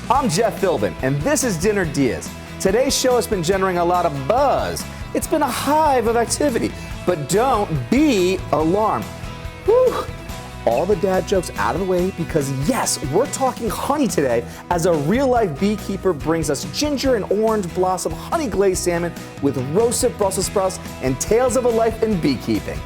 I'm Jeff Philbin, and this is Dinner DeeAs. Today's show has been generating a lot of buzz. It's been a hive of activity, but don't be alarmed. Whew. All the dad jokes out of the way because yes, we're talking honey today as a real-life beekeeper brings us ginger and orange blossom honey glazed salmon with roasted Brussels sprouts and tales of a life in beekeeping.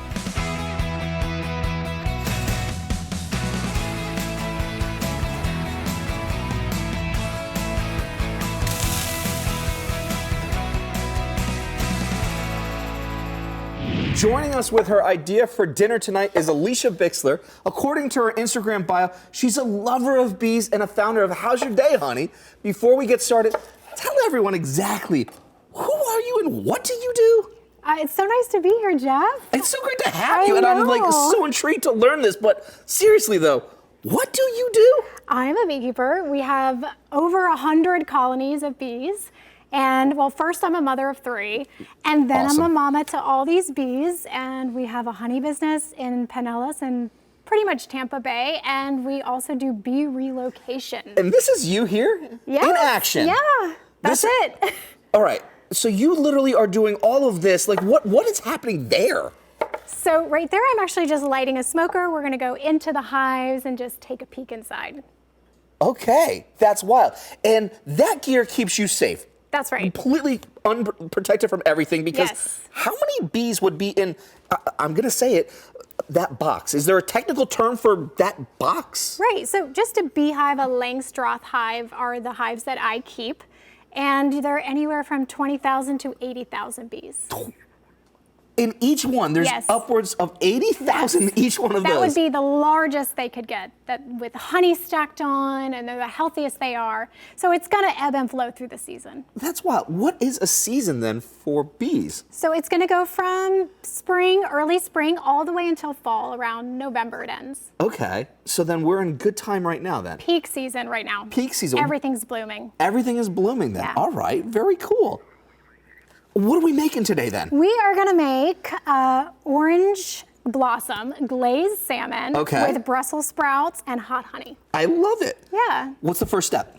Joining us with her idea for dinner tonight is Alicia Bixler. According to her Instagram bio, she's a lover of bees and a founder of How's Your Day, Honey? Before we get started, tell everyone exactly who are you and what do you do? It's so nice to be here, Jeff. It's so great to have you, and I'm like so intrigued to learn this, but seriously though, what do you do? I'm a beekeeper. We have over 100 colonies of bees. And well, first I'm a mother of 3, and then Awesome. I'm a mama to all these bees, and we have a honey business in Pinellas and pretty much Tampa Bay, and we also do bee relocation. And this is you here Yes, in action. Yeah, that's it. All right, so you literally are doing all of this. Like what is happening there? So right there, I'm actually just lighting a smoker. We're gonna go into the hives and just take a peek inside. Okay, that's wild. And that gear keeps you safe. That's right. Completely unprotected from everything because Yes. how many bees would be in, I'm going to say it, that box? Is there a technical term for that box? Right, so just a beehive, a Langstroth hive are the hives that I keep, and they're anywhere from 20,000 to 80,000 bees. In each one, there's Yes. upwards of 80,000 in each one of That those. would be the largest they could get, that with honey stacked on, and they're the healthiest they are. So it's gonna ebb and flow through the season. That's wild. What is a season then for bees? So it's gonna go from spring, early spring, all the way until fall, around November it ends. Okay, so then we're in good time right now then. Peak season right now. Peak season. Everything's blooming. Everything is blooming then. Yeah. All right, very cool. What are we making today then? We are gonna make orange blossom glazed salmon Okay. with Brussels sprouts and hot honey. I love it. Yeah. What's the first step?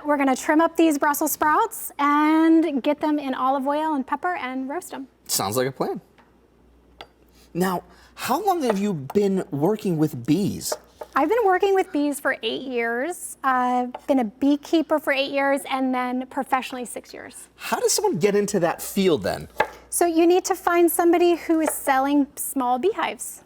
We're gonna trim up these Brussels sprouts and get them in olive oil and pepper and roast them. Sounds like a plan. Now, how long have you been working with bees? I've been working with bees for 8 years. I've been a beekeeper for 8 years and then professionally 6 years. How does someone get into that field then? So you need to find somebody who is selling small beehives.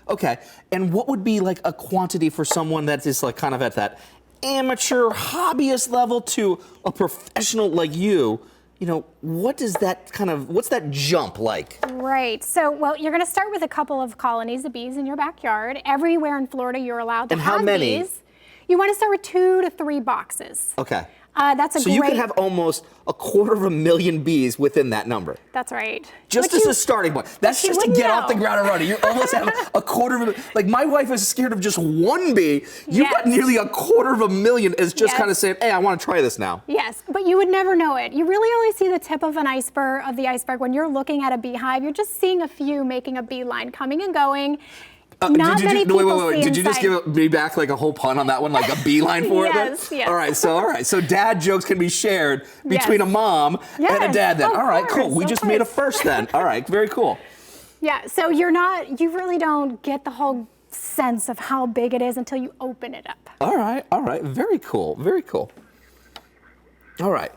Okay, and what would be like a quantity for someone that is like kind of at that amateur hobbyist level to a professional like you? You know, what's that jump like? Right, so well, you're gonna start with a couple of colonies of bees in your backyard. Everywhere in Florida you're allowed to And have how many? bees. You wanna start with 2 to 3 boxes. Okay. That's a So great. you could have almost 250,000 bees within that number. That's right. Just But as you- a starting point. That's you just to wouldn't get off the know. ground and running. You almost have 250,000. Like my wife is scared of just one bee. You've got Yes. nearly 250,000 as just Yes. kind of saying, hey, I want to try this now. Yes, but you would never know it. You really only see the tip of the iceberg when you're looking at a beehive. You're just seeing a few making a beeline, coming and going. Not many people see Did you just inside. give me back like a whole pun on that one, like a beeline for it? then? Yes, yes. All right. So dad jokes can be shared between a mom and a Yes, dad then. of All right, cool. course, We of just made a course. first then. All right, very cool. Yeah, so you really don't get the whole sense of how big it is until you open it up. All right. Very cool. All right.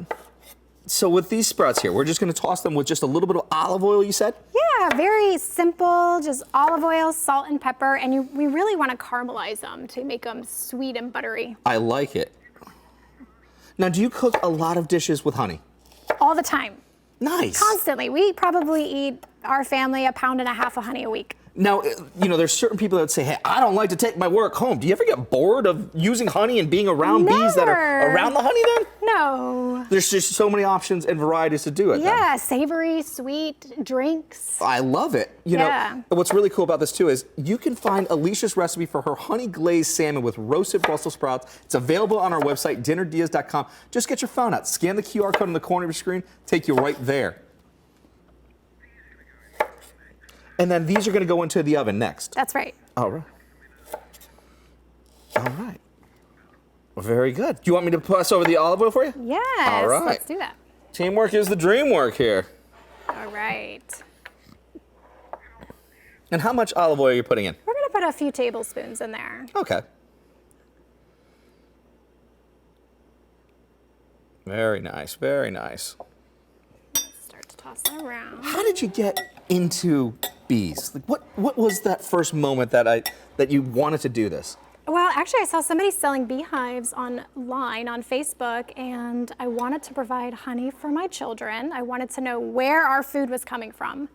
So with these sprouts here, we're just going to toss them with just a little bit of olive oil, you said? Yeah, very simple, just olive oil, salt, and pepper, and we really want to caramelize them to make them sweet and buttery. I like it. Now, do you cook a lot of dishes with honey? All the time, Nice. constantly. We probably eat, our family, 1.5 pounds of honey a week. Now, there's certain people that would say, hey, I don't like to take my work home. Do you ever get bored of using honey and being around bees that are Never. around the honey then? No. There's just so many options and varieties to do it then. Yeah, savory, sweet drinks. I love it. Yeah. What's really cool about this too is you can find Alicia's recipe for her honey glazed salmon with roasted Brussels sprouts. It's available on our website, dinnerdeas.com. Just get your phone out, scan the QR code on the corner of your screen, take you right there. And then these are going to go into the oven next. That's right. All right. All right. Very good. Do you want me to pass over the olive oil for you? Yes. All right. Let's do that. Teamwork is the dream work here. All right. And how much olive oil are you putting in? We're going to put a few tablespoons in there. Okay. Very nice, very nice. Start to toss that around. How did you get into bees? Like, what was that first moment that you wanted to do this? Well, actually, I saw somebody selling beehives online on Facebook, and I wanted to provide honey for my children. I wanted to know where our food was coming from.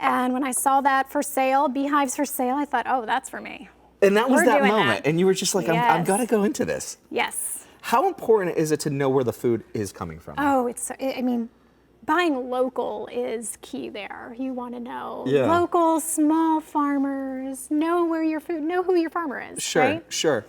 And when I saw that for sale, beehives for sale, I thought, oh, that's for me. And that was We're that doing moment, that. and you were just like, I've Yes. got to go into this. Yes. How important is it to know where the food is coming from? Oh, I mean, buying local is key there. You want to know Yeah. local, small farmers, know where your food, know who your farmer is, Sure, right? sure.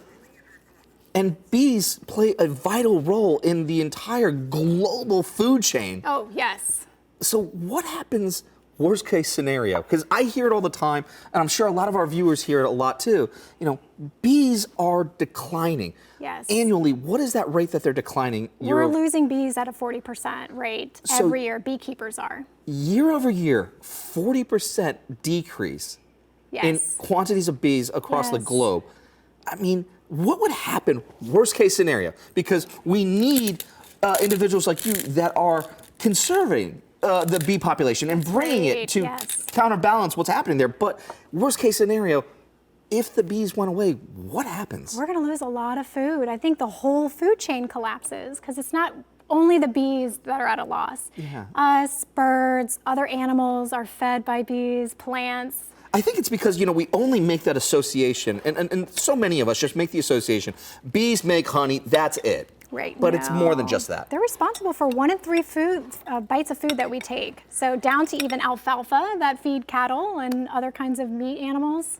And bees play a vital role in the entire global food chain. Oh, yes. So what happens worst case scenario? Because I hear it all the time, and I'm sure a lot of our viewers hear it a lot too. You know, bees are declining. Yes. Annually, what is that rate that they're declining? We're losing bees at a 40% rate So- every year. Beekeepers are. Year over year, 40% decrease in Yes. quantities of bees across the Yes. globe. I mean, what would happen worst case scenario? Because we need individuals like you that are conserving the bee population and bringing it Right, to yes. counterbalance what's happening there. But worst case scenario, if the bees went away, what happens? We're going to lose a lot of food. I think the whole food chain collapses because it's not only the bees that are at a loss. Yeah. Us, birds, other animals are fed by bees, plants. I think it's because, you know, we only make that association, and so many of us just make the association. Bees make honey, that's it. Right. But it's more than No. just that. They're responsible for 1 in 3 bites of food that we take. So down to even alfalfa that feed cattle and other kinds of meat animals.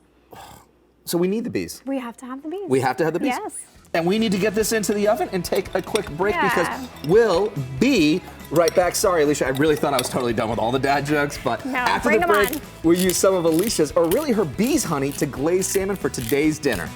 So we need the bees. We have to have the bees. We have to have the bees. Yes. And we need to get this into the oven and take a quick break Yeah. because we'll be right back. Sorry, Alicia, I really thought I was totally done with all the dad jokes, but No, after bring the 'em break, on. we'll use some of Alicia's, or really her bees honey, to glaze salmon for today's dinner.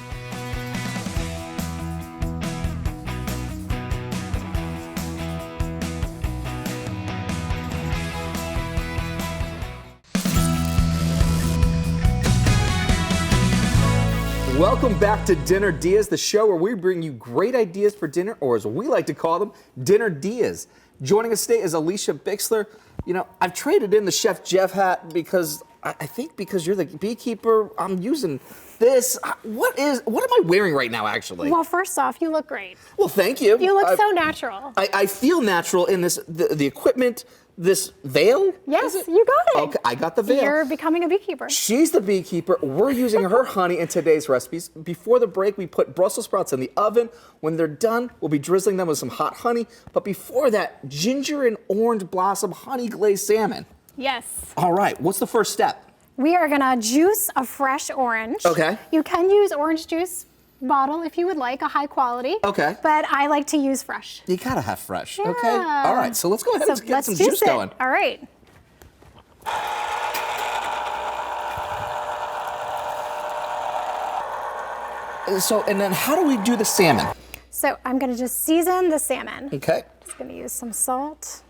Welcome back to Dinner DeeAs, the show where we bring you great ideas for dinner, or as we like to call them, Dinner DeeAs. Joining us today is Alicia Bixler. You know, I've traded in the Chef Jeff hat because I think because you're the beekeeper, I'm using this. What am I wearing right now, actually? Well, first off, you look great. Well, thank you. You look so natural. I feel natural in this, the equipment, this veil? Yes, is it? you got it. Okay, I got the veil. You're becoming a beekeeper. She's the beekeeper. We're using her honey in today's recipes. Before the break, we put Brussels sprouts in the oven. When they're done, we'll be drizzling them with some hot honey. But before that, ginger and orange blossom honey glazed salmon. Yes. All right, what's the first step? We are gonna juice a fresh orange. Okay. You can use orange juice bottle if you would like, a high quality. Okay. But I like to use fresh. You gotta have fresh, okay? Yeah. All right, so let's go ahead and get let's some juice juice it. going. All right. So, and then how do we do the salmon? So I'm gonna just season the salmon. Okay. Just gonna use some salt.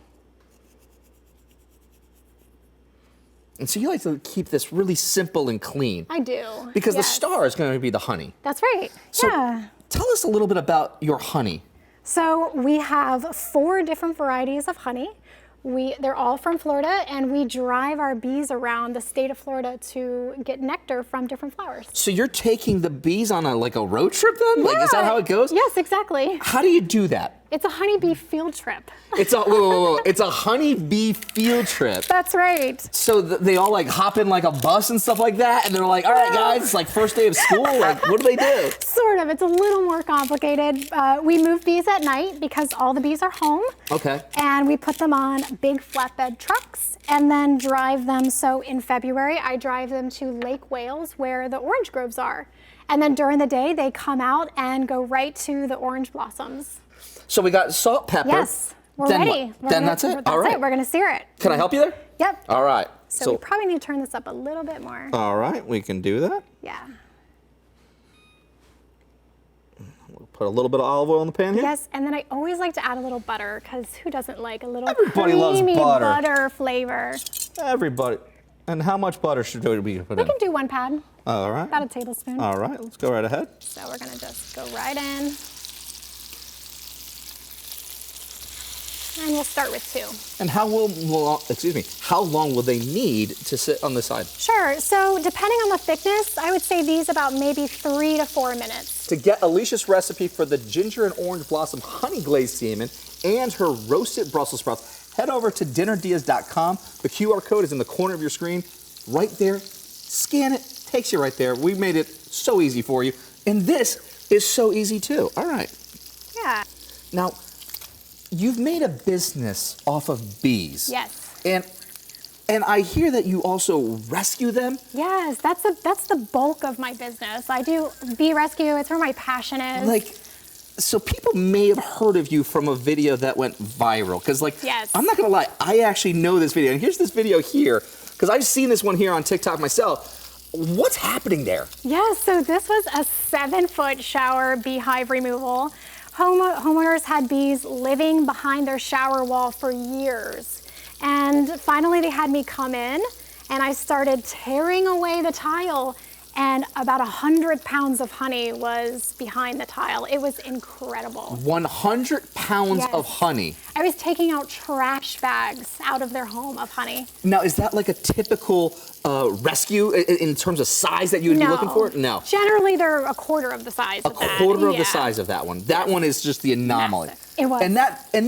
And so you like to keep this really simple and clean. I do. Because yes. the star is going to be the honey. That's right. So yeah. tell us a little bit about your honey. So we have 4 different varieties of honey. They're all from Florida, and we drive our bees around the state of Florida to get nectar from different flowers. So you're taking the bees on a road trip then? Like, is that how it goes? Yes, exactly. How do you do that? It's a honeybee field trip. It's a whoa. It's a honeybee field trip. That's right. So they all hop in a bus and stuff like that, and they're like, all right, guys, it's like first day of school. Like, what do they do? Sort of. It's a little more complicated. We move bees at night because all the bees are home. Okay. And we put them on big flatbed trucks and then drive them. So in February, I drive them to Lake Wales where the orange groves are. And then during the day, they come out and go right to the orange blossoms. So we got salt, pepper. Yes, we're then ready. What? Then that's it? That's All right. it. We're going to sear it. Can I help you there? Yep. All right. So we probably need to turn this up a little bit more. All right, we can do that. Yeah. A little Put a little bit of olive oil in the pan here. Yes, and then I always like to add a little butter, because who doesn't like a little Everybody loves creamy butter. flavor? Everybody. And how much butter should we put in? We can do 1 pad, All right. about a tablespoon. All right, let's go right ahead. So we're gonna just go right in. And we'll start with 2. And how how long will they need to sit on the side? Sure, so depending on the thickness, I would say these about maybe 3 to 4 minutes. To get Alicia's recipe for the ginger and orange blossom honey glazed salmon and her roasted Brussels sprouts, head over to dinnerdias.com. The QR code is in the corner of your screen. Right there, scan it, takes you right there. We made it so easy for you. And this is so easy too. All right. Yeah. Now, you've made a business off of bees. Yes. And I hear that you also rescue them. Yes, that's the bulk of my business. I do bee rescue. It's where my passion is. So people may have heard of you from a video that went viral. Because yes. I'm not gonna lie, I actually know this video. And here's this video here, because I've seen this one here on TikTok myself. What's happening there? Yes, so this was a 7-foot shower beehive removal. Homeowners had bees living behind their shower wall for years. And finally they had me come in, and I started tearing away the tile, and about 100 pounds of honey was behind the tile. It was incredible. 100 pounds Yes. of honey. I was taking out trash bags out of their home of honey. Now, is that like a typical rescue in terms of size that you would be looking for? No. Generally, they're a quarter of the size of that. A quarter of the Yeah. size of that one. That one is just the anomaly. Massive. It was. And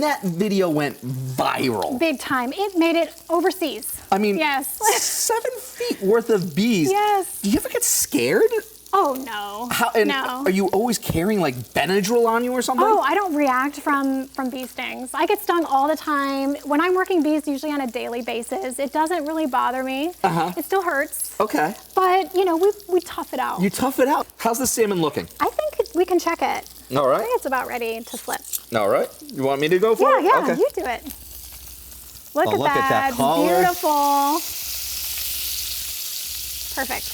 that video went viral. Big time. It made it overseas. I mean, Yes. 7 feet worth of bees. Yes. Do you ever get scared? Oh, no. No. Are you always carrying like Benadryl on you or something? Oh, I don't react from bee stings. I get stung all the time. When I'm working bees, usually on a daily basis, it doesn't really bother me. It still hurts. Okay. But, we tough it out. You tough it out. How's the salmon looking? I think we can check it. All I right. think it's about ready to flip. All right. You want me to go for it? Yeah, Okay. you do it. Look at look at that that. color. Beautiful. Perfect.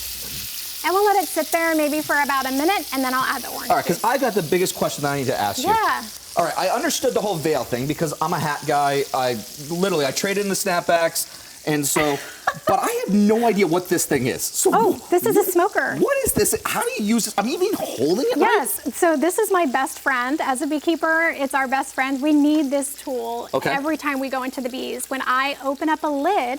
And we'll let it sit there maybe for about a minute, and then I'll add the orange All right, because juice. I got the biggest question that I need to ask you. Yeah. All right, I understood the whole veil thing because I'm a hat guy. I traded in the snapbacks, and so, but I have no idea what this thing is. So Oh, this is a smoker. What is this? How do you use this? I'm even holding it. Yes, so this is my best friend as a beekeeper. It's our best friend. We need this tool every time we go into the bees. When I open up a lid,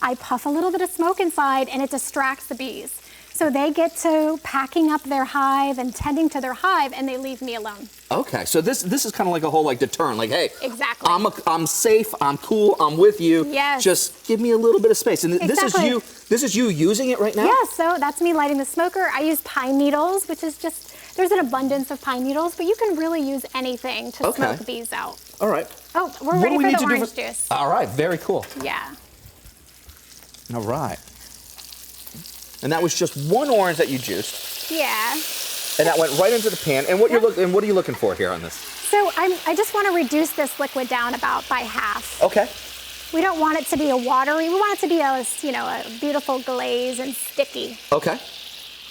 I puff a little bit of smoke inside, and it distracts the bees. So they get to packing up their hive and tending to their hive, and they leave me alone. Okay, so this is kind of like a whole deterrent. Like, hey, Exactly. I'm safe. I'm cool. I'm with you. Yes. Just give me a little bit of space. And Exactly. this is you using it right now. Yeah, so that's me lighting the smoker. I use pine needles, which is just, there's an abundance of pine needles, but you can really use anything to smoke bees out. All right. Oh, we're What ready do we for need the to do orange juice. All right, very cool. Yeah. All right. And that was just one orange that you juiced, Yeah. and that went right into the pan. And what are you looking for here on this? So I just want to reduce this liquid down about by half. Okay. We don't want it to be a watery. We want it to be a beautiful glaze and sticky. Okay.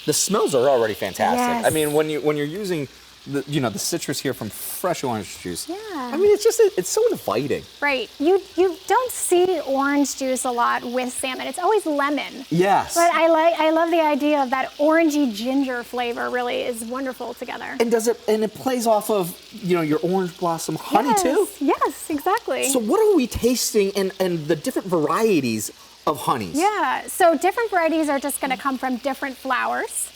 The smells are already fantastic. Yes. I mean, when you're using the citrus here from fresh orange juice. Yeah. I mean, it's so inviting. Right. You don't see orange juice a lot with salmon. It's always lemon. Yes. But I love the idea of that orangey ginger flavor. Really is wonderful together. And it plays off of your orange blossom honey too. Yes, exactly. So what are we tasting and the different varieties of honeys? Yeah. So different varieties are just going to come from different flowers.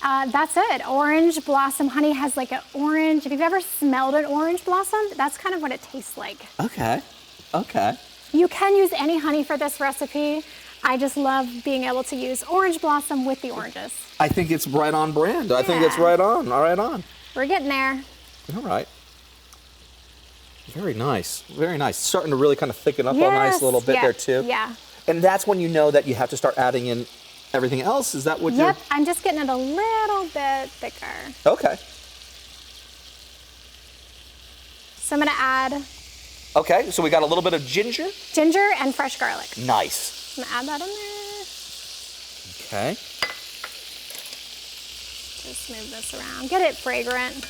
That's it. Orange blossom honey has like an orange. If you've ever smelled an orange blossom, that's kind of what it tastes like. Okay. Okay. You can use any honey for this recipe. I just love being able to use orange blossom with the oranges. I think it's right on brand. I think it's Yeah. right on. All right on. We're getting there. All right. Very nice. Very nice. Starting to really kind of thicken up a Yes. nice little bit Yeah. there too. Yeah. And that's when you know that you have to start adding in everything else. Is that what Yep. I'm just getting it a little bit thicker. you're... Okay. So I'm going to add Okay, so we got a little bit of ginger. ginger and fresh garlic. Nice. I'm going to add that in there. Okay. Just move this around. Get it fragrant.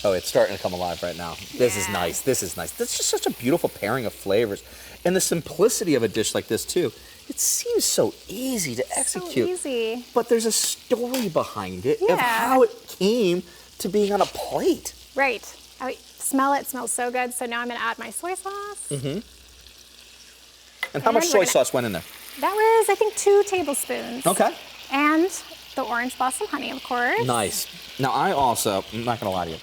Oh, it's starting to come alive right now. This is nice. This is nice. This is just such a beautiful pairing of flavors. And the simplicity of a dish like this, too. It seems so easy to execute. So easy. But there's a story behind it of how it came to being on a plate. Right. I smell it. It smells so good. So now I'm going to add my soy sauce. Mm-hmm. And how much soy sauce went in there? That was, I think, 2 tablespoons. Okay. And the orange blossom honey, of course. Nice. Now, I'm not going to lie to you.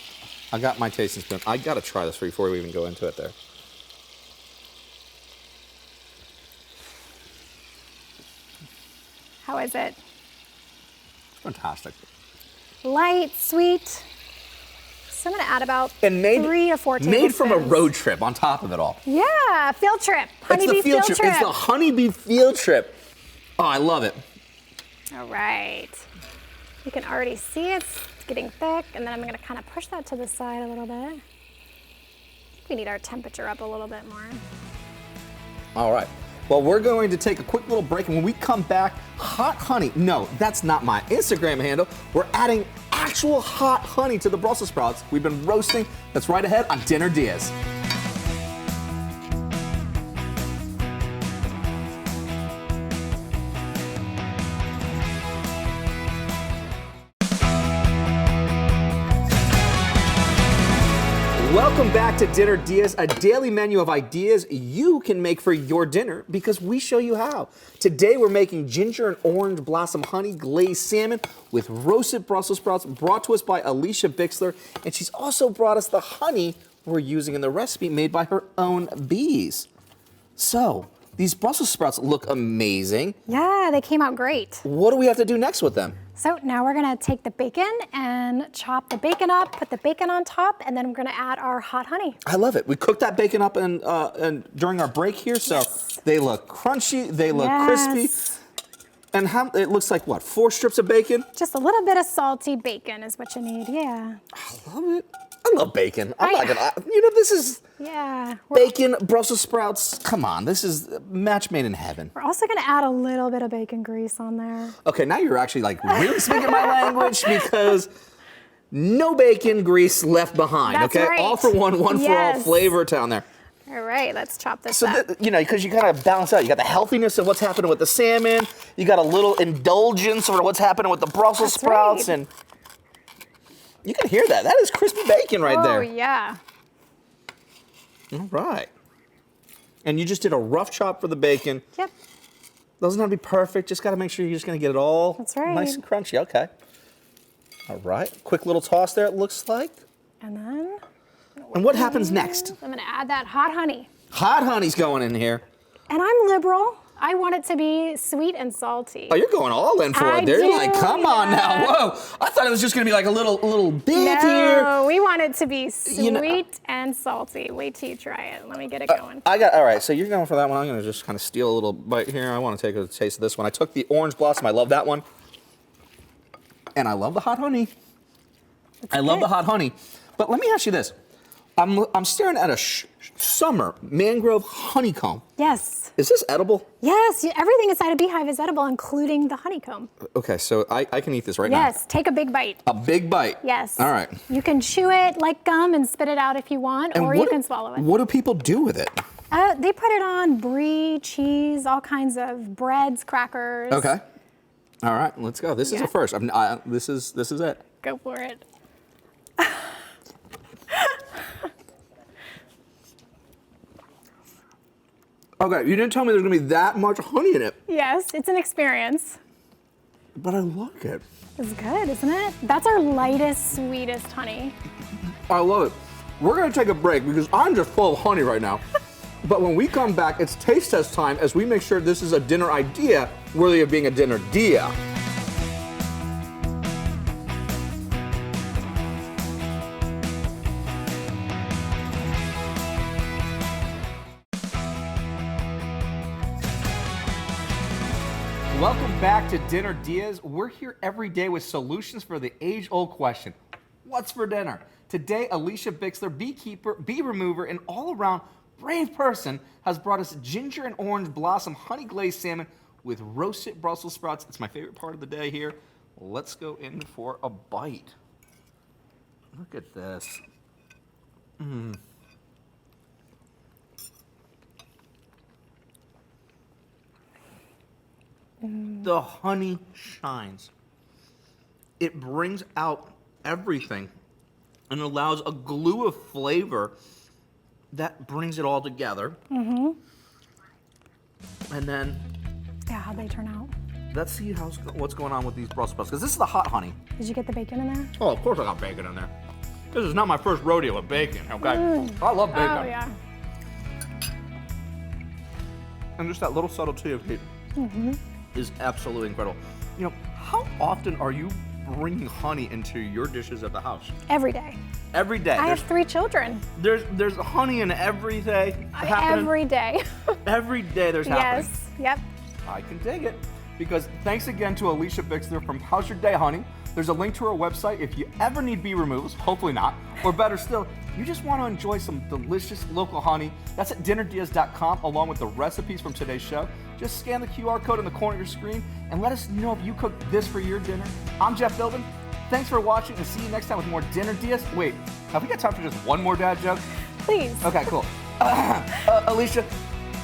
I got my tasting spoon. I got to try this before we even go into it there. How is it? Fantastic. Light, sweet. So I'm going to add about 3 to 4 tablespoons. Made from a road trip on top of it all. Yeah, field trip. Honeybee field trip. It's the honeybee field trip. Oh, I love it. All right. You can already see it's getting thick, and then I'm going to kind of push that to the side a little bit. We need our temperature up a little bit more. All right. Well, we're going to take a quick little break, and when we come back, hot honey. No, that's not my Instagram handle. We're adding actual hot honey to the Brussels sprouts we've been roasting. That's right ahead on Dinner DeeAs. Welcome back to Dinner DeeAs, a daily menu of ideas you can make for your dinner because we show you how. Today we're making ginger and orange blossom honey glazed salmon with roasted Brussels sprouts brought to us by Alicia Bixler, and she's also brought us the honey we're using in the recipe made by her own bees. So, these Brussels sprouts look amazing. Yeah, they came out great. What do we have to do next with them? So now we're gonna take the bacon and chop the bacon up, put the bacon on top, and then we're gonna add our hot honey. I love it. We cooked that bacon up and during our break here, so they look crunchy, they look crispy. And it looks like what, 4 strips of bacon? Just a little bit of salty bacon is what you need, yeah. I love it. I love bacon. I'm not gonna, this is bacon, Brussels sprouts. Come on, this is a match made in heaven. We're also gonna add a little bit of bacon grease on there. Okay, now you're actually like really speaking my language because no bacon grease left behind. That's okay, right. All for one for all flavor down there. All right, let's chop this up. Because you gotta balance out. You got the healthiness of what's happening with the salmon. You got a little indulgence of what's happening with the Brussels sprouts, and you can hear that. That is crispy bacon right there. Oh yeah. All right. And you just did a rough chop for the bacon. Yep. Doesn't have to be perfect. Just got to make sure you're just going to get it all nice and crunchy. Okay. All right. Quick little toss there, it looks like. And then. And what happens next? I'm going to add that hot honey. Hot honey's going in here. And I'm liberal. I want it to be sweet and salty. Oh, you're going all in for it there. You're like, come on now. Whoa. I thought it was just going to be like a little bit here. No, we want it to be sweet and salty. Wait till you try it. Let me get it going. All right, so you're going for that one. I'm going to just kind of steal a little bite here. I want to take a taste of this one. I took the orange blossom. I love that one. And I love the hot honey. I love the hot honey. But let me ask you this. I'm staring at a summer mangrove honeycomb. Yes. Is this edible? Yes, everything inside a beehive is edible, including the honeycomb. Okay, so I can eat this right now. Yes, take a big bite. A big bite? Yes. All right. You can chew it like gum and spit it out if you want, or you can swallow it. What do people do with it? They put it on brie, cheese, all kinds of breads, crackers. Okay. All right, let's go. This is a first. This is it. Go for it. Okay, you didn't tell me there's gonna be that much honey in it. Yes, it's an experience. But I like it. It's good, isn't it? That's our lightest, sweetest honey. I love it. We're gonna take a break because I'm just full of honey right now. But when we come back, it's taste test time as we make sure this is a dinner idea worthy of being a dinner dia. Welcome back to Dinner DeeAs. We're here every day with solutions for the age-old question, what's for dinner? Today, Alicia Bixler, beekeeper, bee remover, and all-around brave person has brought us ginger and orange blossom honey glazed salmon with roasted Brussels sprouts. It's my favorite part of the day here. Let's go in for a bite. Look at this. The honey shines. It brings out everything and allows a glue of flavor that brings it all together. And then Yeah, how'd they turn out? let's see what's going on with these Brussels sprouts, because this is the hot honey. Did you get the bacon in there? Oh, of course I got bacon in there. This is not my first rodeo with bacon, okay? I love bacon. Oh, yeah. And just that little subtlety of heat is absolutely incredible. You know, how often are you bringing honey into your dishes at the house? Every day. Every day. I have 3 children. There's honey in every day happening. Every day. Every day there's happening. Yes, yep. I can dig it. Because thanks again to Alicia Bixler from How's Your Day, Honey. There's a link to her website if you ever need bee removals, hopefully not, or better still, you just want to enjoy some delicious local honey. That's at dinnerdeas.com along with the recipes from today's show. Just scan the QR code in the corner of your screen and let us know if you cooked this for your dinner. I'm Jeff Philbin. Thanks for watching and see you next time with more Dinner Dias. Wait, have we got time for just one more dad joke? Please. Okay, cool. Alicia,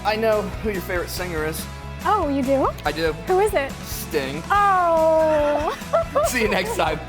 I know who your favorite singer is. Oh, you do? I do. Who is it? Sting. Oh. See you next time.